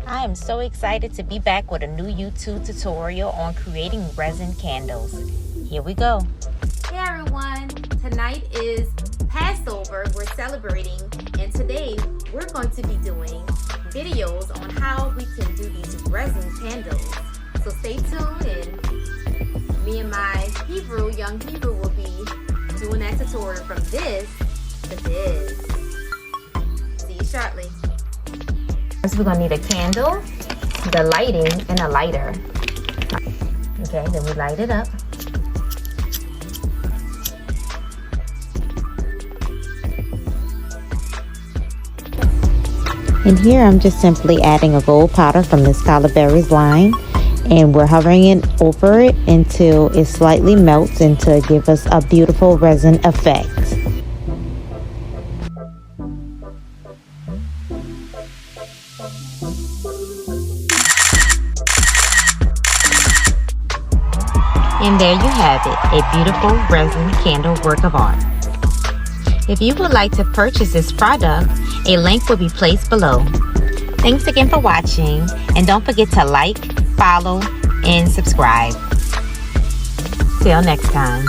I am so excited to be back with a new YouTube tutorial on creating resin candles. Here we go. Hey everyone, tonight is Passover, we're celebrating, and today we're going to be doing videos on how we can do these resin candles. So stay tuned, and me and my young Hebrew will be doing that tutorial from this to this. See you shortly. First we're going to need a candle, the lighting, and a lighter. Okay, then we light it up. And here I'm just simply adding a gold powder from the Scarlet Berries line, and we're hovering it over it until it slightly melts and to give us a beautiful resin effect. And there you have it, a beautiful resin candle work of art. If you would like to purchase this product, a link will be placed below. Thanks again for watching, and don't forget to like, follow, and subscribe. Till next time.